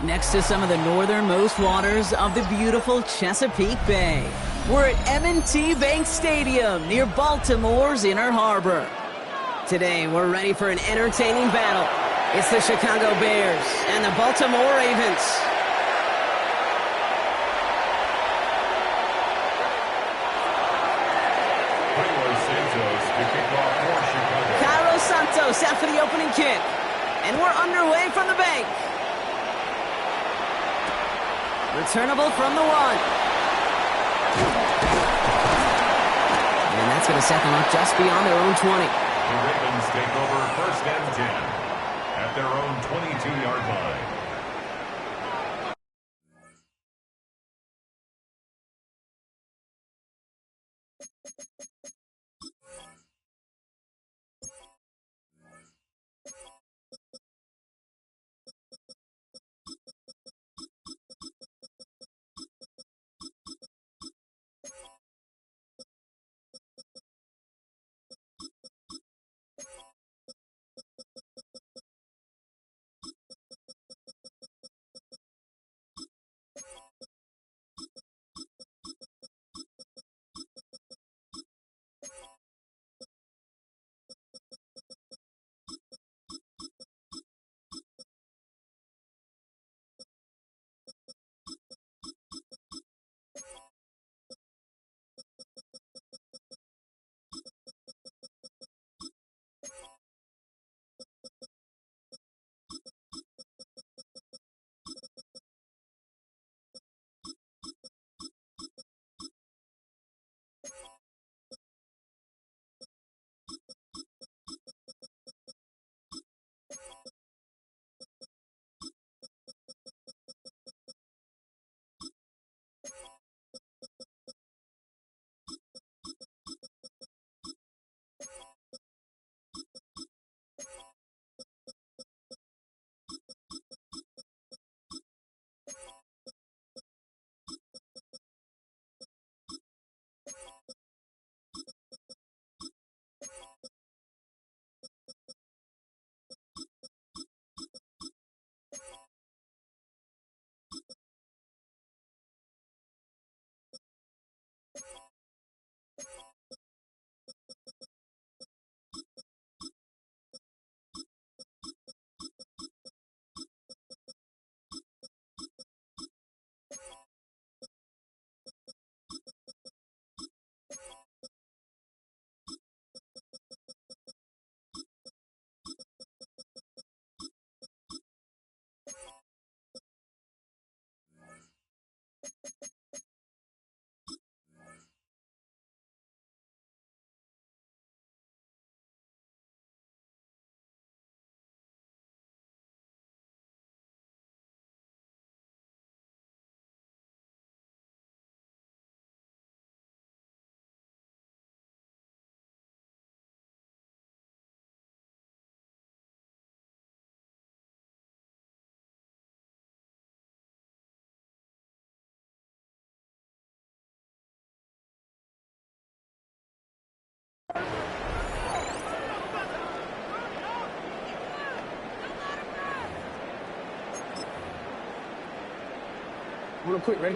next to some of the northernmost waters of the beautiful Chesapeake Bay. We're at M&T Bank Stadium near Baltimore's Inner Harbor. Today, we're ready for an entertaining battle. It's the Chicago Bears and the Baltimore Ravens. Cairo Santos out for the opening kick. And we're underway from the bank. Returnable from the 1. And that's going to set them up just beyond their own 20. The Ravens take over 1st and 10 at their own 22-yard line.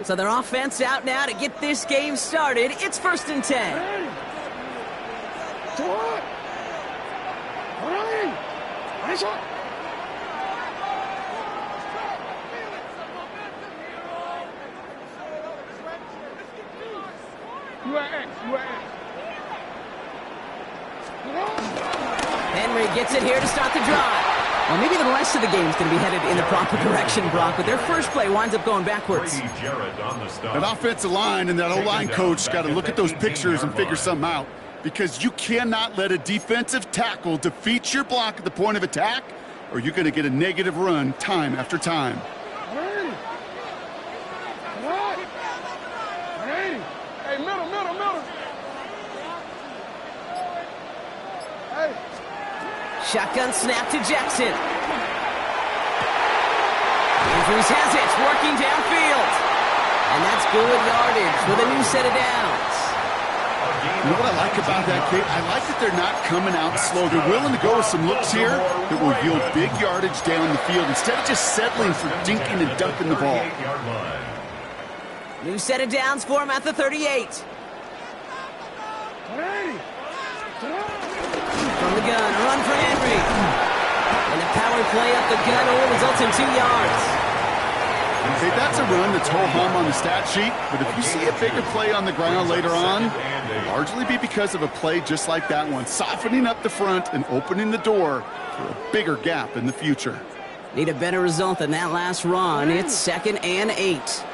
So their offense out now to get this game started. It's 1st and 10. Henry gets it here to start the drive. Well, maybe the rest of the game is going to be headed in the proper direction, Brock, but their first play winds up going backwards. That offensive line and that O-line coach got to look at those pictures and figure something out, because you cannot let a defensive tackle defeat your block at the point of attack, or you're going to get a negative run time after time. Hey, middle. Hey. Shotgun snap to Jackson. Andrews has it, working downfield. And that's good yardage with a new set of downs. A You know what I like about that, Kate? I like that they're not coming out slow. They're willing to go with some looks here that will yield big yardage down the field instead of just settling for dinking and dunking the ball. New set of downs for him at the 38. From the gun, a run for Henry. And a power play up the gun only results in 2 yards. Okay, that's a run that's ho-hum on the stat sheet, but if you see a bigger play on the ground later on, it'll largely be because of a play just like that one, softening up the front and opening the door for a bigger gap in the future. Need a better result than that last run. It's 2nd and 8.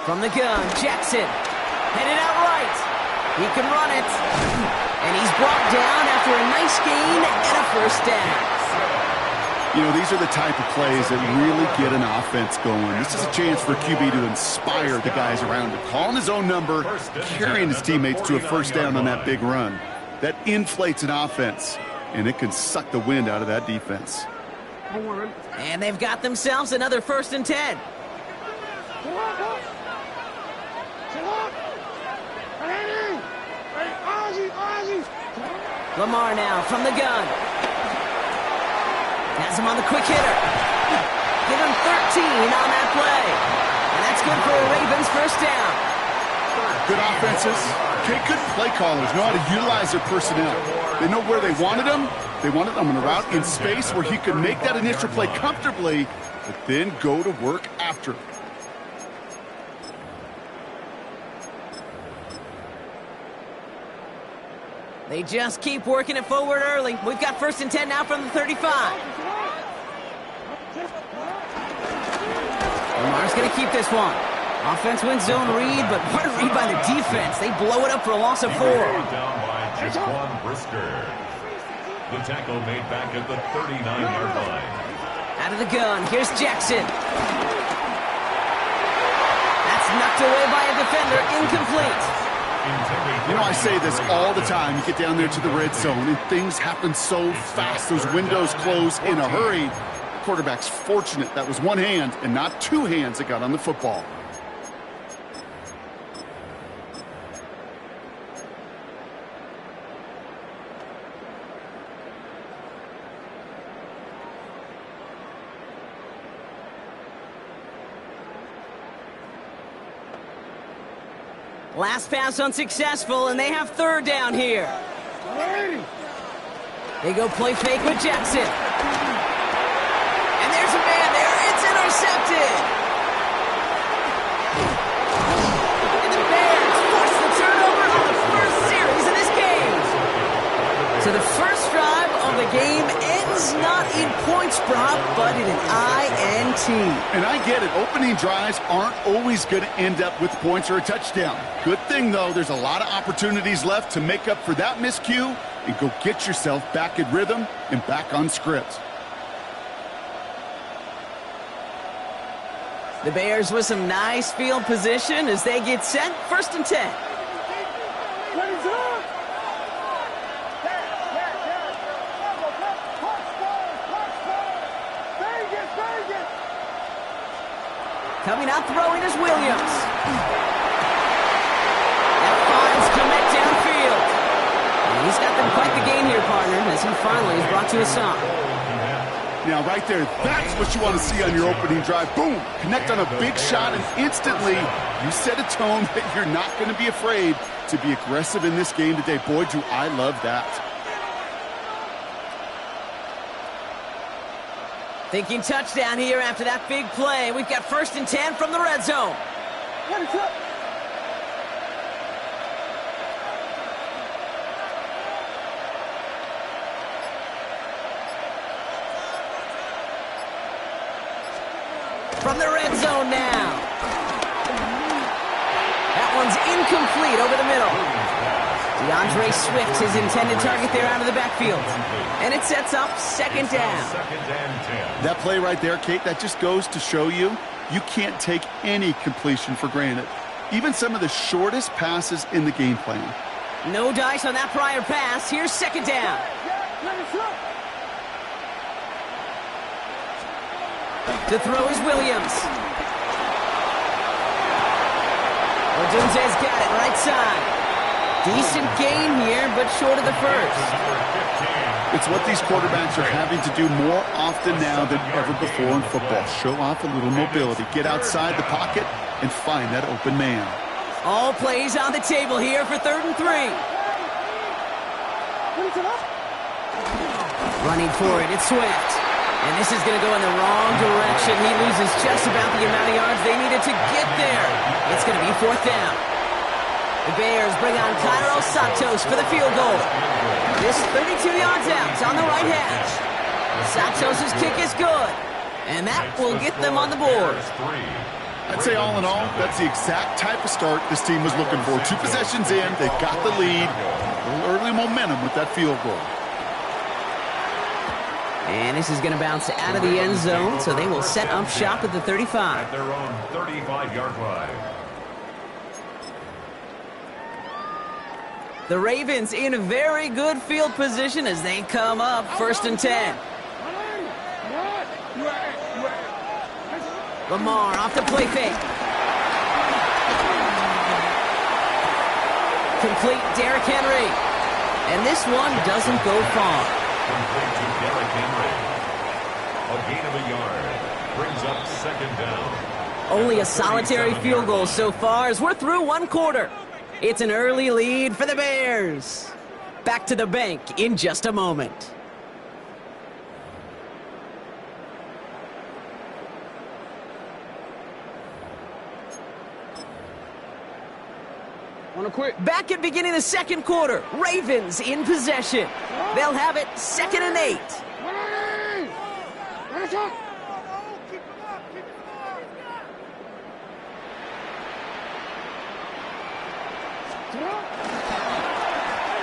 From the gun, Jackson. Headed out right. He can run it. And he's brought down after a nice gain and a first down. You know, these are the type of plays that really get an offense going. This is a chance for QB to inspire the guys around him. Calling his own number, carrying his teammates to a first down on that big run. That inflates an offense, and it can suck the wind out of that defense. And they've got themselves another 1st and 10. Lamar now from the gun. Has him on the quick hitter. Give him 13 on that play. And that's good for a Ravens first down. Good offenses. Okay, good play callers know how to utilize their personnel. They know where they wanted them. They wanted them on a route in space where he could make that initial play comfortably, but then go to work after. They just keep working it forward early. We've got 1st and 10 now from the 35. Lamar's going to keep this one. Offense wins zone read, but what a read by the defense. They blow it up for a loss of 4. Down by Jaquan Brisker. The tackle made back at the 39-yard line. Out of the gun, here's Jackson. That's knocked away by a defender, incomplete. You know, I say this all the time. You get down there to the red zone, and things happen so fast. Those windows close in a hurry. The quarterback's fortunate that was one hand and not 2 hands that got on the football. Last pass unsuccessful, and they have 3rd down here. They go play fake with Jackson. And there's a man there. It's intercepted. And the Bears force the turnover on the first series of this game. So the first drive of the game ends not in points, Brock, but in an INT. And I get it. Opening drives aren't always going to end up with points or a touchdown. Good thing, though, there's a lot of opportunities left to make up for that miscue and go get yourself back in rhythm and back on script. The Bears with some nice field position as they get set. 1st and 10. Coming out throwing is Williams. That finds Kmet downfield. And he's got them quite the game here, partner, as he finally is brought to a stop. Now, right there, that's what you want to see on your opening drive. Boom! Connect on a big shot, and instantly you set a tone that you're not going to be afraid to be aggressive in this game today. Boy, do I love that. Thinking touchdown here after that big play. We've got 1st and 10 from the red zone. From the red zone now. That one's incomplete over the middle. DeAndre Swift, his intended target there out of the backfield. And it sets up 2nd down. That play right there, Kate, that just goes to show you can't take any completion for granted. Even some of the shortest passes in the game plan. No dice on that prior pass. Here's 2nd down. To throw is Williams. Odunze's got it right side. Decent gain here, but short of the first. It's what these quarterbacks are having to do more often now than ever before in football. Show off a little mobility. Get outside the pocket and find that open man. All plays on the table here for 3rd and 3. Running for it, it's Swift. And this is going to go in the wrong direction. He loses just about the amount of yards they needed to get there. It's going to be 4th down. The Bears bring on Cairo Santos for the field goal. This 32 yards out on the right hash. Santos' kick is good. And that will get them on the board. I'd say all in all, that's the exact type of start this team was looking for. 2 possessions in, they got the lead. A little early momentum with that field goal. And this is going to bounce out of the end zone, so they will set up shop at the 35. At their own 35-yard line. The Ravens in a very good field position as they come up 1st and 10. Lamar off the play fake. Complete Derrick Henry. And this one doesn't go far. Complete to Derrick Henry. A gain of a yard. Brings up 2nd down. Only a solitary field goal so far as we're through 1 quarter. It's an early lead for the Bears. Back to the bank in just a moment. Back at beginning of the 2nd quarter. Ravens in possession. They'll have it 2nd and 8.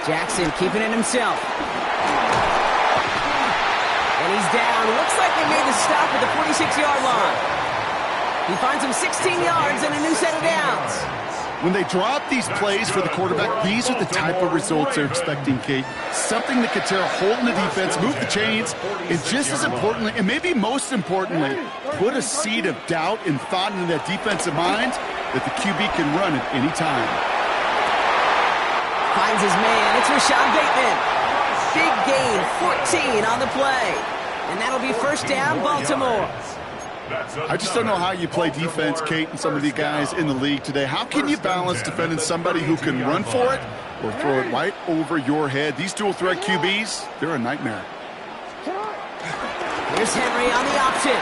Jackson keeping it himself. And he's down. Looks like they made the stop at the 46-yard line. He finds him 16 yards and a new set of downs. When they drop these plays for the quarterback, these are the type of results they're expecting, Kate. Something that could tear a hole in the defense, move the chains, and just as importantly, and maybe most importantly, put a seed of doubt and thought into that defensive mind that the QB can run at any time. Finds his man. It's Rashad Bateman. Big gain, 14 on the play. And that'll be 1st down, Baltimore. I just don't know how you play defense, Kate, and some of these guys in the league today. How can you balance defending somebody who can run for it or throw it right over your head? These dual-threat QBs, they're a nightmare. Here's Henry on the option.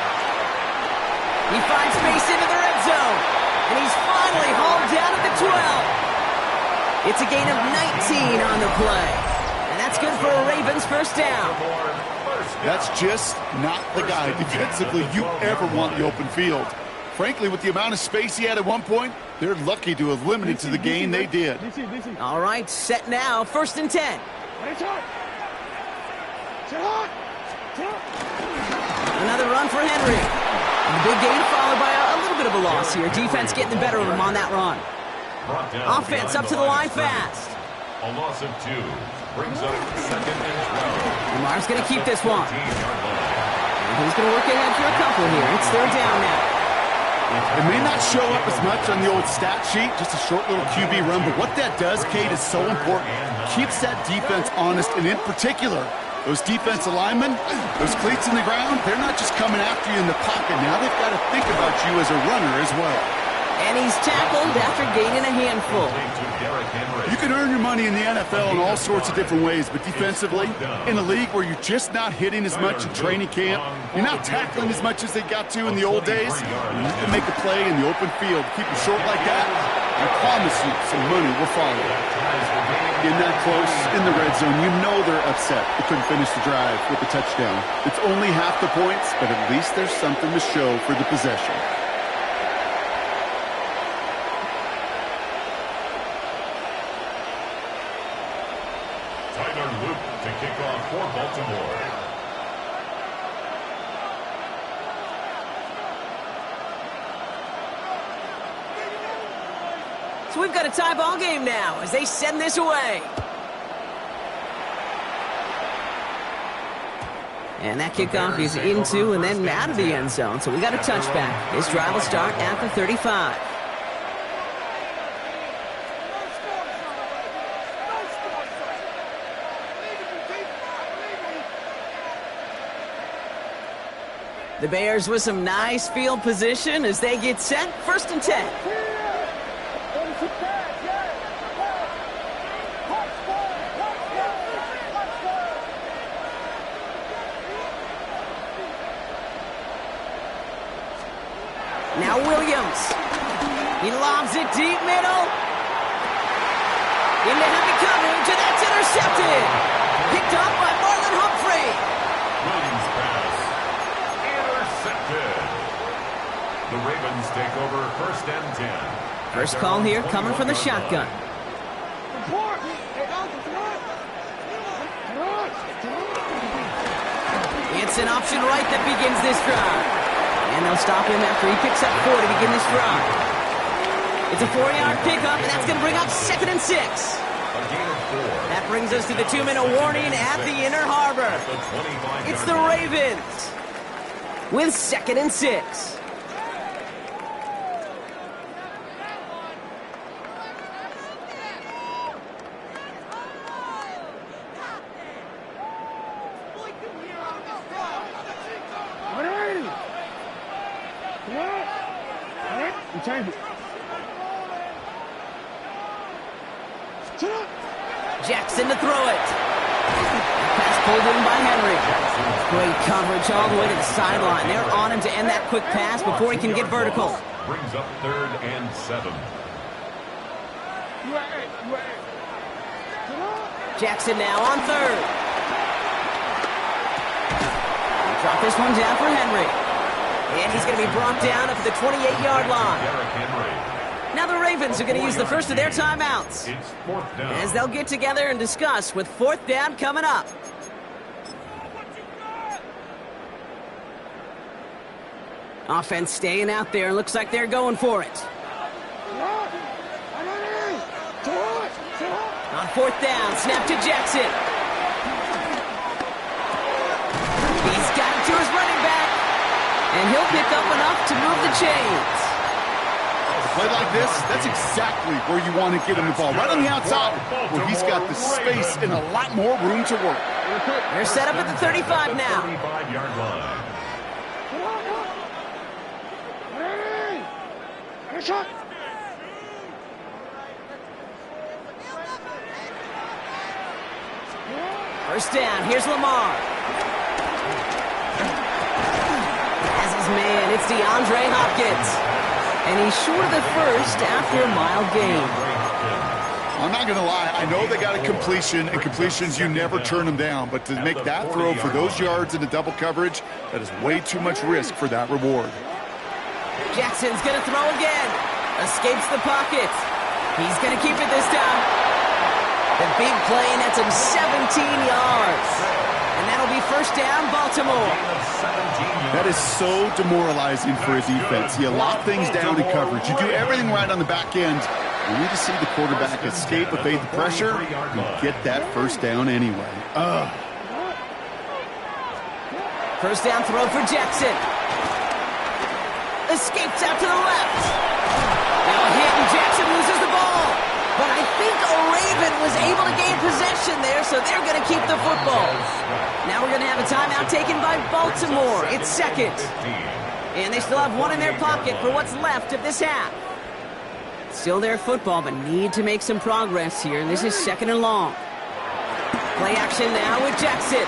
He finds space into the red zone. And he's finally hauled down at the 12. It's a gain of 19 on the play. And that's good for a Ravens 1st down. That's just not the guy defensively you ever want in the open field. Frankly, with the amount of space he had at one point, they're lucky to have limited to the gain they did. All right, set now, 1st and 10. Another run for Henry. And the big gain followed by a little bit of a loss here. Defense getting the better of him on that run. Offense up to the line fast. A loss of 2. Brings up 2nd and 12. Lamar's going to keep this one. And he's going to work ahead for a couple here. It's 3rd down now. It may not show up as much on the old stat sheet, just a short little QB run, but what that does, Kate, is so important. Keeps that defense honest, and in particular, those defensive linemen, those cleats in the ground, they're not just coming after you in the pocket. Now they've got to think about you as a runner as well. And he's tackled after gaining a handful. You can earn your money in the NFL in all sorts of different ways, but defensively, in a league where you're just not hitting as much in training camp, you're not tackling as much as they got to in the old days, you need to make a play in the open field. Keep it short like that, I promise you some money will follow. In that close, in the red zone, you know they're upset they couldn't finish the drive with the touchdown. It's only half the points, but at least there's something to show for the possession. To kick off for Baltimore. So we've got a tie ball game now as they send this away. And that kickoff is into and then out of the end zone. So we got a touchback. This drive will start at the 35. The Bears with some nice field position as they get set. 1st and 10. Now Williams. He lobs it deep middle. Into heavy coverage, and that's intercepted. Picked up by Marlon Humphrey. Williams pass. Intercepted. The Ravens take over 1st and 10. First call here coming from the shotgun. It's an option right that begins this drive. And they'll stop him after he picks up 4 to begin this drive. It's a 4-yard pickup, and that's going to bring up 2nd and 6. That brings us to the 2-minute warning at the Inner Harbor. It's the Ravens with 2nd and 6. Jackson to throw it. Pass pulled in by Henry. Great coverage all the way to the sideline. They're on him to end that quick pass before he can get vertical. Brings up 3rd and 7. Jackson now on 3rd. Drop this one down for Henry. And he's going to be brought down up at the 28-yard line. Now the Ravens are going to use the first of their timeouts It's 4th down. as they'll get together and discuss with 4th down coming up. Offense staying out there. Looks like they're going for it. On 4th down, snap to Jackson. He's got it to his running back, and he'll pick up enough to move the chains. Play like this, that's exactly where you want to get him the ball. Right on the outside, where he's got the space and a lot more room to work. They're set up at the 35 now. 35-yard line. First down, here's Lamar. As his man, it's DeAndre Hopkins. And he's short of the first after a mile gain. I'm not going to lie. I know they got a completion, and completions, you never turn them down. But to make that throw for those yards in the double coverage, that is way too much risk for that reward. Jackson's going to throw again. Escapes the pocket. He's going to keep it this time. The big play nets him 17 yards. And that'll be first down, Baltimore. That is so demoralizing for a defense. You lock things down in coverage. You do everything right on the back end. You need to see the quarterback escape, evade the pressure, and get that first down anyway. First down throw for Jackson. Escapes out to the left. Now a hit and Jackson loses the ball. But I think a Raven was able to gain possession there, so they're going to keep the football. Now we're going to have a timeout taken by Baltimore. It's 2nd. And they still have one in their pocket for what's left of this half. Still their football, but need to make some progress here. And this is 2nd and long. Play action now with Jackson.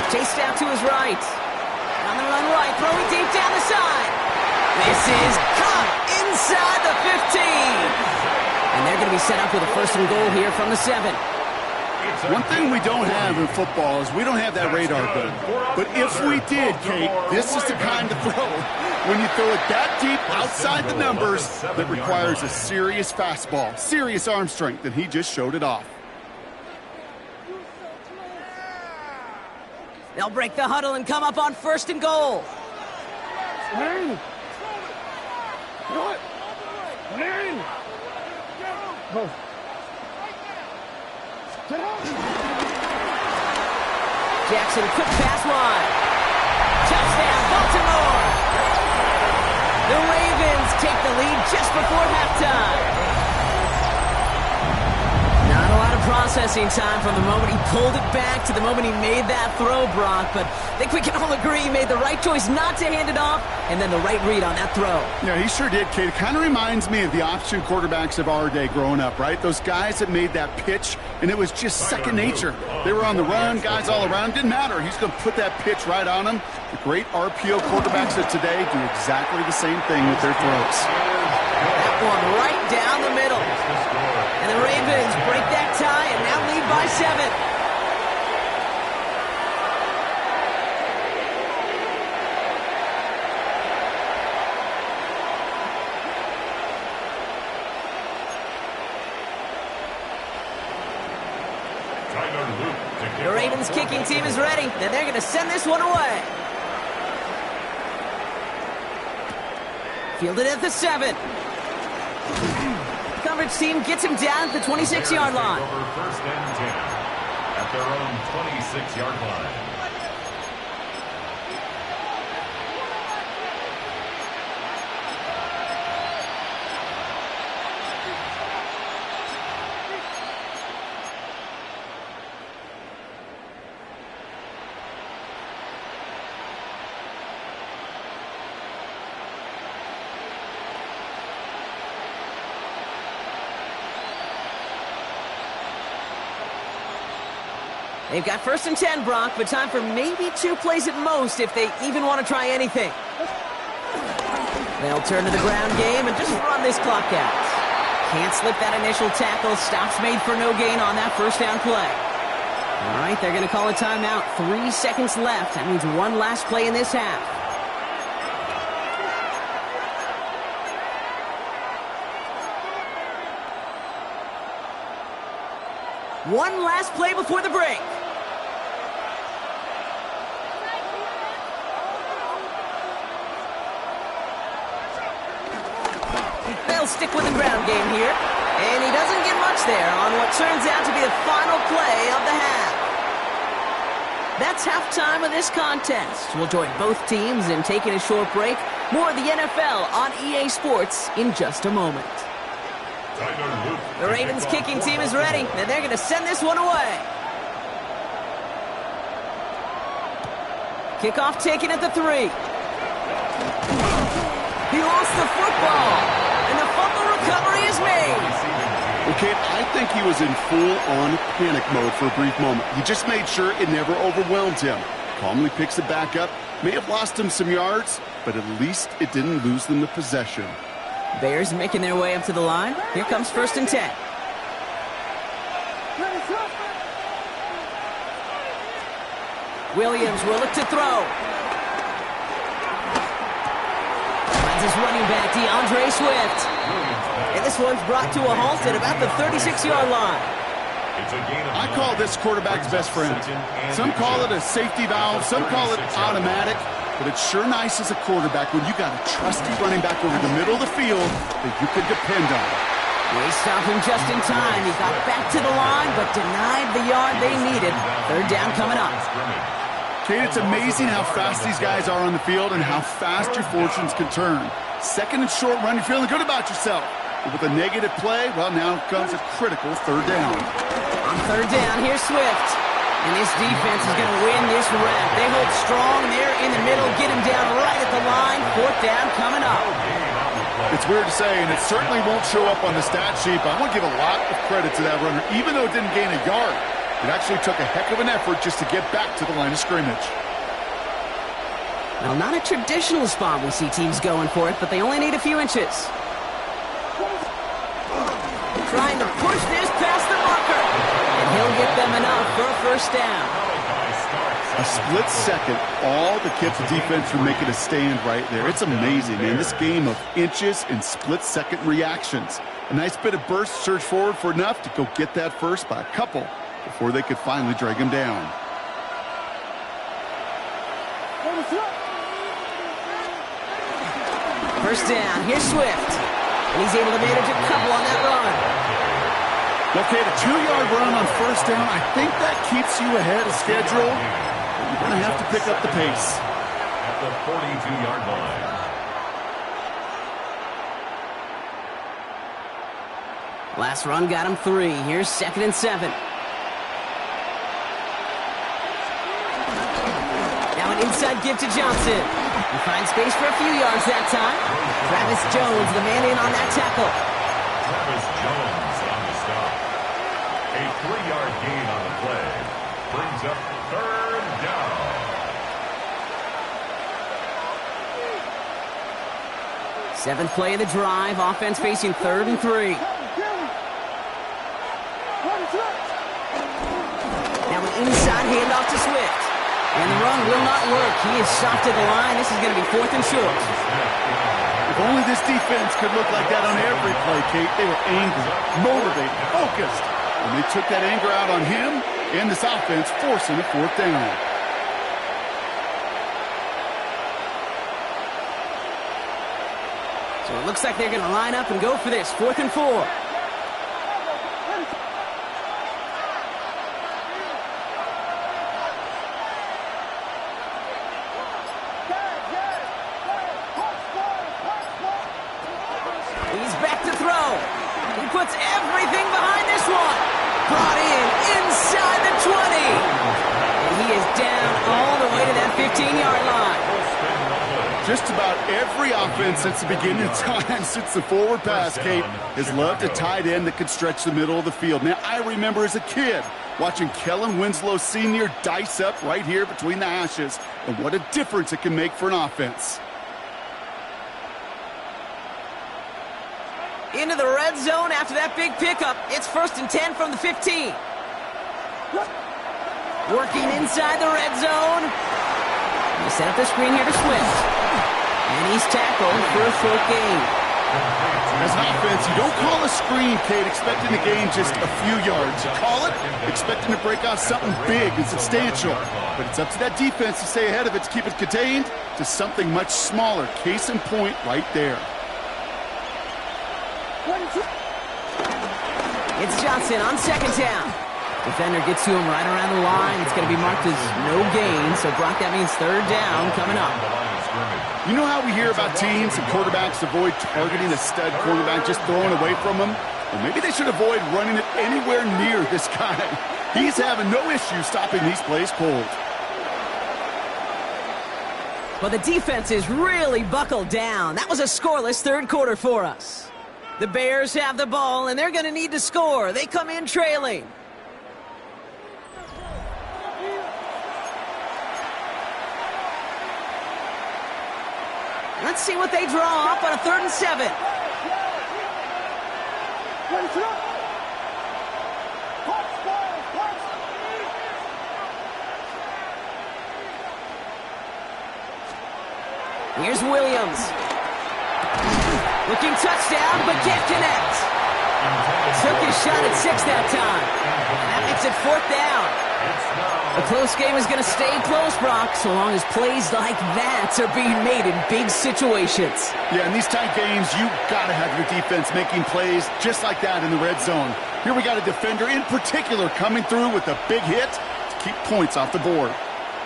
Chased out to his right. On the run right, throwing deep down the side. This is caught inside the 15. And they're going to be set up with a 1st and goal here from the 7. One thing we don't have in football is we don't have that radar gun. But if we did, Kate, this is the kind of throw when you throw it that deep outside the numbers that requires a serious fastball, serious arm strength, and he just showed it off. They'll break the huddle and come up on 1st and goal. Jackson, quick pass wide. Touchdown, Baltimore. The Ravens take the lead just before halftime. Not a lot of processing time from the moment he pulled it back to the moment he made that throw, Brock. But I think we can all agree he made the right choice not to hand it off, and then the right read on that throw. Yeah, he sure did, Kate. It kind of reminds me of the option quarterbacks of our day growing up, right? Those guys that made that pitch, and it was just second nature. They were on the run, guys all around. Didn't matter. He's going to put that pitch right on them. The great RPO quarterbacks of today do exactly the same thing with their throws. That one right down the middle. And the Ravens break that tie and now lead by 7. The Ravens kicking team is ready, and they're going to send this one away. Fielded at the 7. Coverage team gets him down at the 26-yard line. Over 1st and 10 at their own 26-yard line. They've got 1st and 10, Brock, but time for maybe 2 plays at most if they even want to try anything. They'll turn to the ground game and just run this clock out. Can't slip that initial tackle. Stops made for no gain on that 1st down play. All right, they're going to call a timeout. 3 seconds left. That means one last play in this half. One last play before the break. They'll stick with the ground game here. And he doesn't get much there on what turns out to be the final play of the half. That's halftime of this contest. We'll join both teams in taking a short break. More of the NFL on EA Sports in just a moment. The Ravens kicking team is ready, and they're going to send this one away. Kickoff taken at the 3. He lost the football, and the fumble recovery is made. Okay, I think he was in full-on panic mode for a brief moment. He just made sure it never overwhelmed him. Calmly picks it back up. May have lost him some yards, but at least it didn't lose them the possession. Bears making their way up to the line. Here comes 1st and 10. Williams will look to throw. Finds his running back, DeAndre Swift. And this one's brought to a halt at about the 36-yard line. I call this quarterback's best friend. Some call it a safety valve, some call it automatic. But it's sure nice as a quarterback when you got a trusty running back over the middle of the field that you can depend on. They stopped him just in time. He got back to the line, but denied the yard they needed. 3rd down coming up. Kate, it's amazing how fast these guys are on the field and how fast your fortunes can turn. 2nd and short run, you're feeling good about yourself. But with a negative play, well, now comes a critical 3rd down. On 3rd down, here's Swift. And this defense is going to win this round. They hold strong there in the middle, get him down right at the line. 4th down coming up. It's weird to say, and it certainly won't show up on the stat sheet, but I want to give a lot of credit to that runner. Even though it didn't gain a yard, it actually took a heck of an effort just to get back to the line of scrimmage. Well, not a traditional spot we see teams going for it, but they only need a few inches. Trying to push this past the marker. And he'll get them enough for a 1st down. A split second, all the Kips defense were making a stand right there. It's amazing, man. This game of inches and split-second reactions. A nice bit of burst, surge forward for enough to go get that first by a couple before they could finally drag him down. First down, here's Swift. And he's able to manage a couple on that run. Okay, the 2-yard run on 1st down, I think that keeps you ahead of schedule. But you're going to have to pick up the pace. At the 42-yard line. Last run got him 3. Here's 2nd and 7. inside give to Johnson. He finds space for a few yards that time. Travis Jones, the man in on that tackle. Travis Jones on the stop. A 3-yard gain on the play. Brings up 3rd down. Seventh play of the drive. Offense facing 3rd and 3. Now an inside handoff to Swift. And the run will not work. He is soft to the line. This is going to be 4th and short. If only this defense could look like that on every play, Kate. They were angry, motivated, focused. And they took that anger out on him and this offense, forcing a 4th down. So it looks like they're going to line up and go for this. 4th and 4. He's back to throw. He puts everything behind this one. Brought in inside the 20. And he is down all the way to that 15-yard line. Just about every offense since the beginning of time, since the forward pass, Kate, has loved a tight end that could stretch the middle of the field. Now, I remember as a kid watching Kellen Winslow Sr. dice up right here between the hashes, and what a difference it can make for an offense. Into the red zone after that big pickup. It's 1st and 10 from the 15. Working inside the red zone. They set up the screen here to Swift. And he's tackled for a 4th gain. As an offense, you don't call a screen, Kate, expecting to gain just a few yards. You call it expecting to break off something big and substantial. But it's up to that defense to stay ahead of it, to keep it contained to something much smaller. Case in point right there. It's Johnson on 2nd down. Defender gets to him right around the line. It's going to be marked as no gain. So, Brock, that means 3rd down coming up. You know how we hear about teams and quarterbacks avoid targeting a stud quarterback, just throwing away from him? Well, maybe they should avoid running it anywhere near this guy. He's having no issue stopping these plays cold. Well, the defense is really buckled down. That was a scoreless 3rd quarter for us. The Bears have the ball, and they're going to need to score. They come in trailing. Let's see what they draw up on a 3rd and 7. Here's Williams. Looking touchdown, but can't connect. Took his shot at 6 that time. And that makes it 4th down. A close game is going to stay close, Brock, so long as plays like that are being made in big situations. Yeah, in these tight games, you got to have your defense making plays just like that in the red zone. Here we got a defender in particular coming through with a big hit to keep points off the board.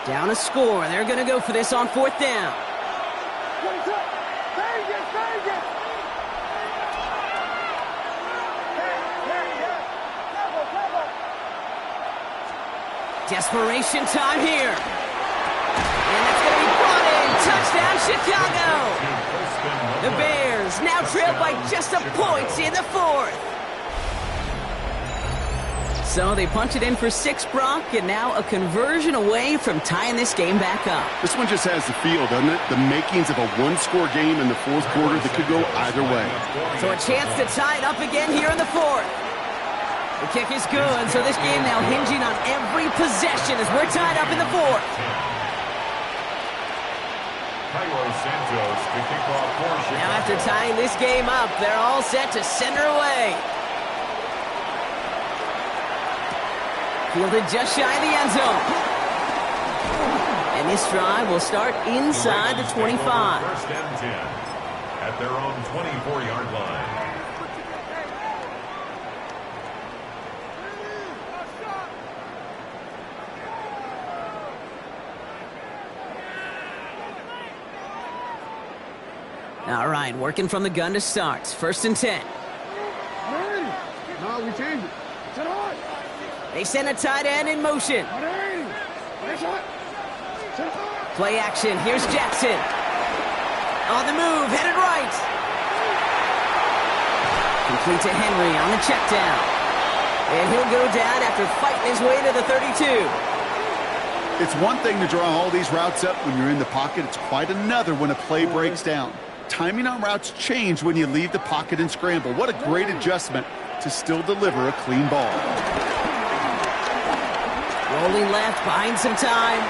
Down a score. They're going to go for this on 4th down. Desperation time here. And that's going to be brought in. Touchdown, Chicago. The Bears now trail by just a point in the 4th. So they punch it in for 6, Brock, and now a conversion away from tying this game back up. This one just has the feel, doesn't it? The makings of a one-score game in the 4th quarter that could go either way. So a chance to tie it up again here in the 4th. The kick is good, so this game now hinging on every possession as we're tied up in the 4th. Now after tying this game up, they're all set to send her away. Fielded just shy of the end zone. And this drive will start inside the 25. 1st and 10 at their own 24-yard line. All right, working from the gun to start. 1st and 10. No, we change it. They send a tight end in motion. Play action. Here's Jackson. On the move, headed right. Complete to Henry on the check down. And he'll go down after fighting his way to the 32. It's one thing to draw all these routes up when you're in the pocket. It's quite another when a play breaks down. Timing on routes change when you leave the pocket and scramble. What a great adjustment to still deliver a clean ball. Rolling left, buying some time.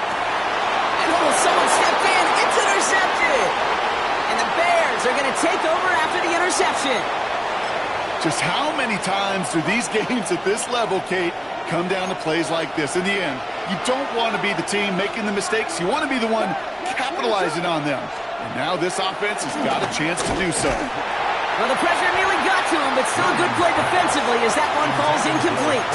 And someone stepped in. It's intercepted. And the Bears are going to take over after the interception. Just how many times do these games at this level, Kate, come down to plays like this? In the end, you don't want to be the team making the mistakes. You want to be the one capitalizing on them. And now this offense has got a chance to do so. Well, the pressure nearly got to him, but still a good play defensively as that one falls incomplete.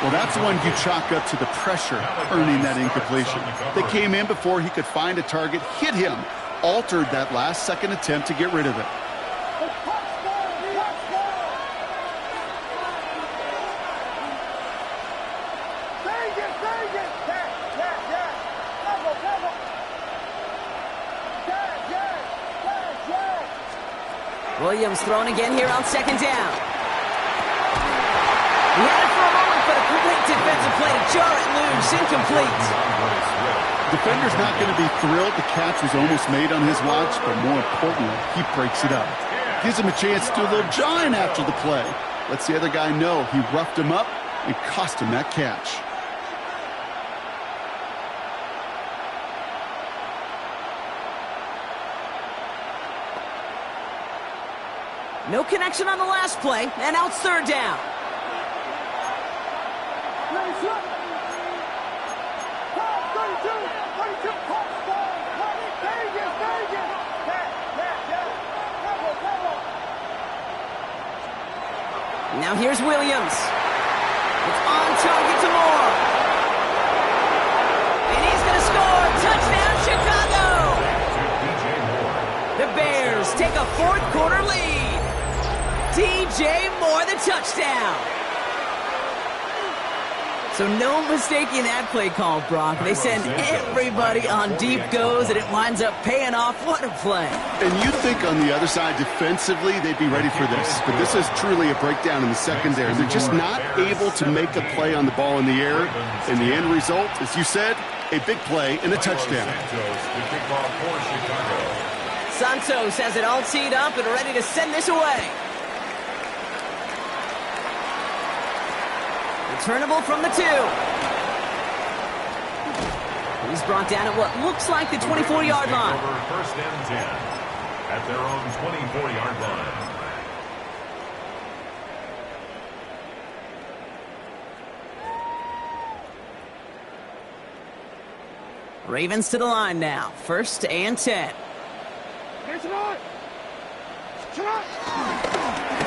Well, that's one you chalk up to the pressure earning that incompletion. They came in before he could find a target, hit him, altered that last-second attempt to get rid of it. Williams throwing again here on second down. He had it for a moment, but a complete defensive play to jar it loose, incomplete. Defender's not going to be thrilled the catch was almost made on his watch, but more importantly, he breaks it up. Gives him a chance to do a little jawing after the play. Lets the other guy know he roughed him up and cost him that catch. No connection on the last play, and now it's third down. Now here's Williams. It's on target to Moore. And he's going to score. Touchdown, Chicago! The Bears take a fourth-quarter lead. DJ Moore, the touchdown. So no mistaking that play call, Brock. They send everybody on deep goes, and it winds up paying off. What a play. And you'd think on the other side, defensively, they'd be ready for this. But this is truly a breakdown in the secondary. They're just not able to make a play on the ball in the air. And the end result, as you said, a big play and a touchdown. Santos has it all teed up and ready to send this away. Returnable from the 2. He's brought down at what looks like the 24-yard line. First and 10 at their own 24-yard line. Ravens to the line now. First and 10. The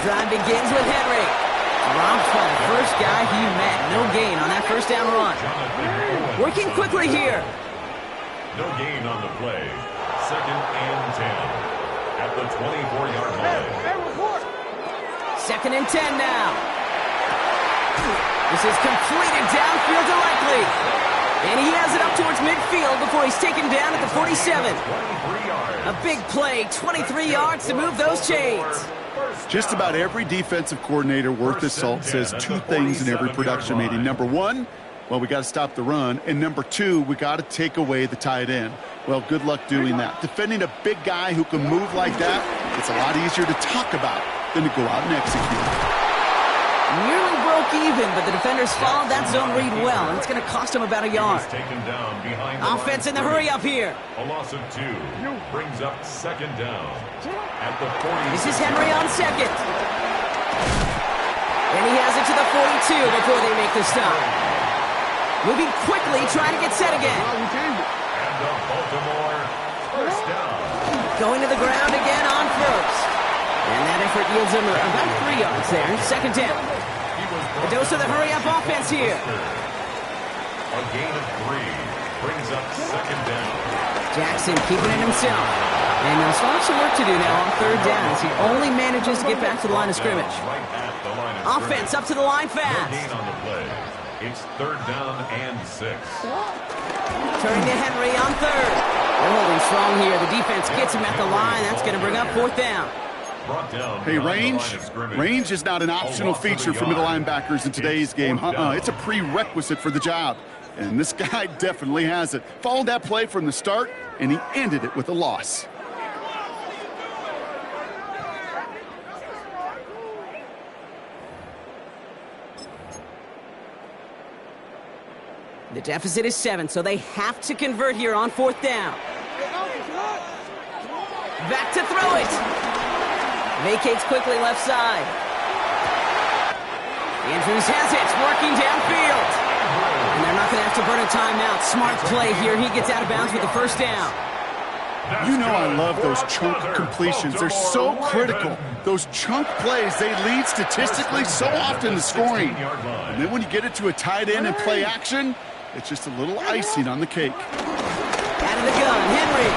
drive begins with Henry. Dropped by the first guy he met. No gain on that first down run. Working quickly here. No gain on the play. Second and 10 at the 24-yard line. Second and 10 now. This is completed downfield to Likely. And he has it up towards midfield before he's taken down at the 47. A big play, 23 yards to move those chains. Just about every defensive coordinator worth his salt says two things in every production meeting. Number one, well, we got to stop the run. And number two, we got to take away the tight end. Well, good luck doing that. Defending a big guy who can move like that, it's a lot easier to talk about than to go out and execute. Nearly broke even, but the defenders followed that zone read well, and it's going to cost him about a yard. Offense in the hurry up here. A loss of 2 brings up second down at the 40. This is Henry on second. And he has it to the 42 before they make the stop. Moving quickly, trying to get set again. And the Baltimore first down. Going to the ground again on first. And that effort yields him about 3 yards there. Second down. A dose of the hurry-up offense here. A gain of 3 brings up second down. Jackson keeping it himself. And he'll still have some work to do now on third down as he only manages to get back to the line of scrimmage. Offense up to the line fast. No gain on the play. It's 3rd down and 6. Turning to Henry on 3rd. They're holding strong here. The defense gets him at the line. That's going to bring up 4th down. Hey, range is not an optional feature for middle linebackers in today's game. It's a prerequisite for the job. And this guy definitely has it. Followed that play from the start, and he ended it with a loss. The deficit is 7, so they have to convert here on 4th down. Back to throw it. Vacates quickly left side. Andrews has it, working downfield. And they're not going to have to burn a timeout. Smart play here. He gets out of bounds with the 1st down. You know I love those chunk completions. They're so critical. Those chunk plays, they lead statistically so often to scoring. And then when you get it to a tight end and play action, it's just a little icing on the cake. Out of the gun, Henry.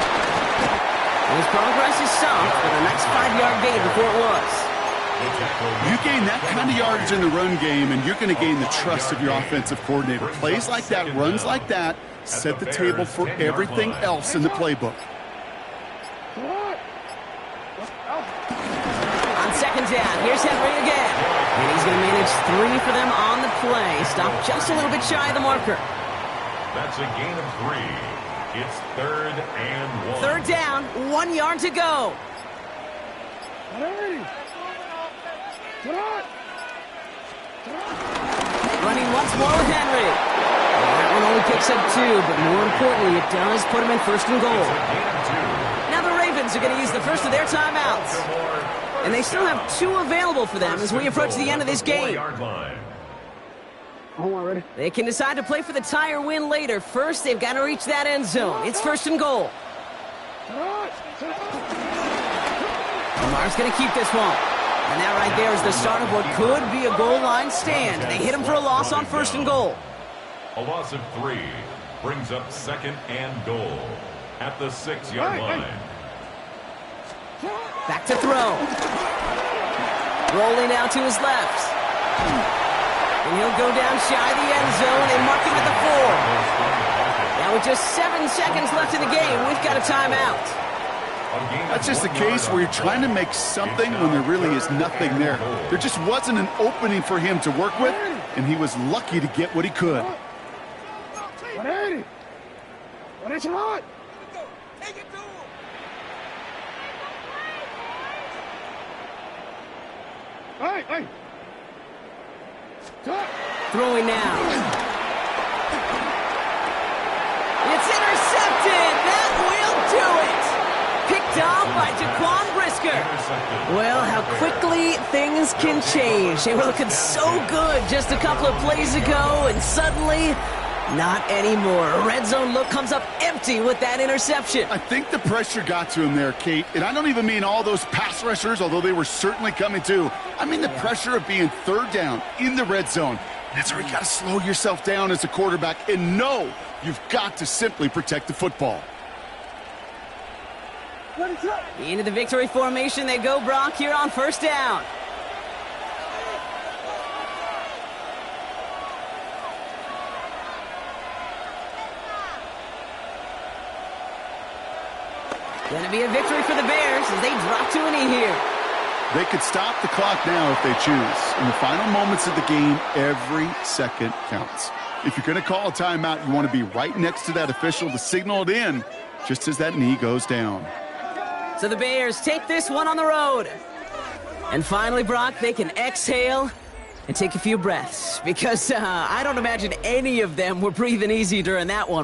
His progress is soft for the next 5-yard gain before it was. You gain that kind of yardage in the run game, and you're going to gain the trust of your offensive coordinator. Plays like that, runs like that, set the table for everything else in the playbook. On 2nd down, here's Henry again. And he's going to manage 3 for them on the play. Stopped just a little bit shy of the marker. That's a gain of 3. It's 3rd and 1. 3rd down, 1 yard to go. Running once more with Henry. That one only picks up 2, but more importantly, it does put him in 1st and goal. Now the Ravens are going to use the first of their timeouts. And they still have 2 available for them as we approach the end of this game. They can decide to play for the tie or win later. First, they've got to reach that end zone. It's 1st and goal. Lamar's going to keep this one. And that right there is the start of what could be a goal line stand. They hit him for a loss on 1st and goal. A loss of 3 brings up 2nd and goal at the 6-yard line. Back to throw. Rolling out to his left. And he'll go down shy of the end zone and mark him at the 4. Now with just 7 seconds left in the game, we've got a timeout. That's just a case where you're trying to make something when there really is nothing there. There just wasn't an opening for him to work with, and he was lucky to get what he could. Throwing now. It's intercepted. That will do it. Picked off by Jaquan Brisker. Well, how quickly things can change. They were looking so good just a couple of plays ago, and suddenly, not anymore. A red zone look comes up empty with that interception. I think the pressure got to him there, Kate. And I don't even mean all those pass rushers, although they were certainly coming too. I mean the pressure of being 3rd down in the red zone. That's where you got to slow yourself down as a quarterback and know you've got to simply protect the football. Into the victory formation they go, Brock, here on 1st down. Going to be a victory for the Bears as they drop to a knee here. They could stop the clock now if they choose. In the final moments of the game, every second counts. If you're going to call a timeout, you want to be right next to that official to signal it in just as that knee goes down. So the Bears take this one on the road. And finally, Brock, they can exhale and take a few breaths because I don't imagine any of them were breathing easy during that one.